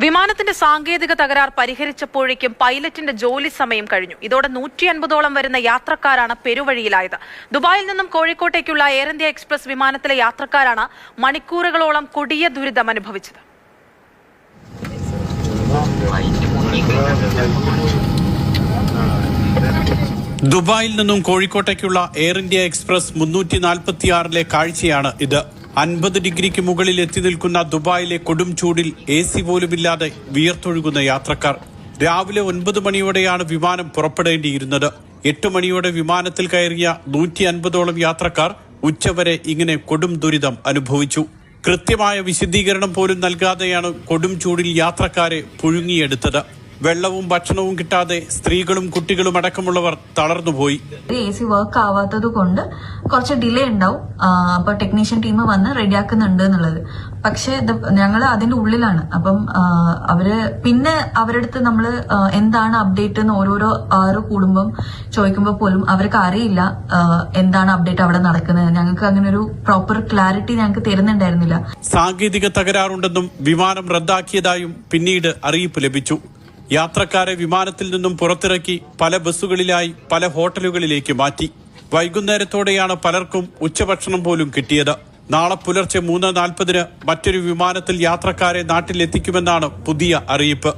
വിമാനത്തിന്റെ സാങ്കേതിക തകരാർ പരിഹരിച്ചപ്പോഴേക്കും പൈലറ്റിന്റെ ജോലി സമയം കഴിഞ്ഞു. ഇതോടെ 150ഓളം വരുന്ന യാത്രക്കാരാണ് പെരുവഴിയിലായത്. ദുബായിൽ നിന്നും കോഴിക്കോട്ടേക്കുള്ള എയർ ഇന്ത്യ എക്സ്പ്രസ് വിമാനത്തിലെ യാത്രക്കാരാണ് മണിക്കൂറുകളോളം കൊടിയ ദുരിതം അനുഭവിച്ചത്. ദുബായിൽ നിന്നും കോഴിക്കോട്ടേക്കുള്ള എയർ ഇന്ത്യ എക്സ്പ്രസ് 346 കാഴ്ചയാണ് ഇത്. 50 ഡിഗ്രിക്ക് മുകളിൽ എത്തി നിൽക്കുന്ന ദുബായിലെ കൊടും ചൂടിൽ AC പോലുമില്ലാതെ വിയർത്തൊഴുകുന്ന യാത്രക്കാർ. രാവിലെ 9 മണിയോടെയാണ് വിമാനം പുറപ്പെടേണ്ടിയിരുന്നത്. 8 മണിയോടെ വിമാനത്തിൽ കയറിയ 150ഓളം യാത്രക്കാർ ഉച്ചവരെ ഇങ്ങനെ കൊടും ദുരിതം അനുഭവിച്ചു. കൃത്യമായ വിശദീകരണം പോലും നൽകാതെയാണ് കൊടും ചൂടിൽ യാത്രക്കാരെ പുഴുങ്ങിയെടുത്തത്. വെള്ളവും ഭക്ഷണവും കിട്ടാതെ സ്ത്രീകളും കുട്ടികളും അടക്കമുള്ളവർ തളർന്നുപോയി. AC വർക്ക് ആവാത്തത് കൊണ്ട് കുറച്ച് ഡിലേ ഉണ്ടാവും. അപ്പൊ ടെക്നീഷ്യൻ ടീം വന്ന് റെഡിയാക്കുന്നുണ്ട് എന്നുള്ളത്. പക്ഷെ ഞങ്ങൾ അതിന്റെ ഉള്ളിലാണ്. അപ്പം അവര് പിന്നെ അവരുടെ അടുത്ത് നമ്മൾ എന്താണ് അപ്ഡേറ്റ് എന്ന് ഓരോ കൂടുമ്പം ചോദിക്കുമ്പോൾ പോലും അവർക്ക് അറിയില്ല എന്താണ് അപ്ഡേറ്റ് അവിടെ നടക്കുന്നത്. ഞങ്ങൾക്ക് അങ്ങനെ ഒരു പ്രോപ്പർ ക്ലാരിറ്റി ഞങ്ങൾക്ക് തരുന്നുണ്ടായിരുന്നില്ല. സാങ്കേതിക തകരാറുണ്ടെന്നും വിമാനം റദ്ദാക്കിയതായും പിന്നീട് അറിയിപ്പ് ലഭിച്ചു. യാത്രക്കാരെ വിമാനത്തിൽ നിന്നും പുറത്തിറക്കി പല ബസ്സുകളിലായി പല ഹോട്ടലുകളിലേക്ക് മാറ്റി. വൈകുന്നേരത്തോടെയാണ് പലർക്കും ഉച്ചഭക്ഷണം പോലും കിട്ടിയത്. നാളെ പുലർച്ചെ 3:40 മറ്റൊരു വിമാനത്തിൽ യാത്രക്കാരെ നാട്ടിലെത്തിക്കുമെന്നാണ് പുതിയ അറിയിപ്പ്.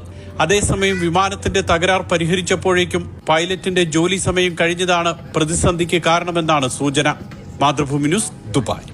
അതേസമയം വിമാനത്തിന്റെ തകരാർ പരിഹരിച്ചപ്പോഴേക്കും പൈലറ്റിന്റെ ജോലി സമയം കഴിഞ്ഞതാണ് പ്രതിസന്ധിക്ക് കാരണമെന്നാണ് സൂചന. Mathrubhumi news, Dubai.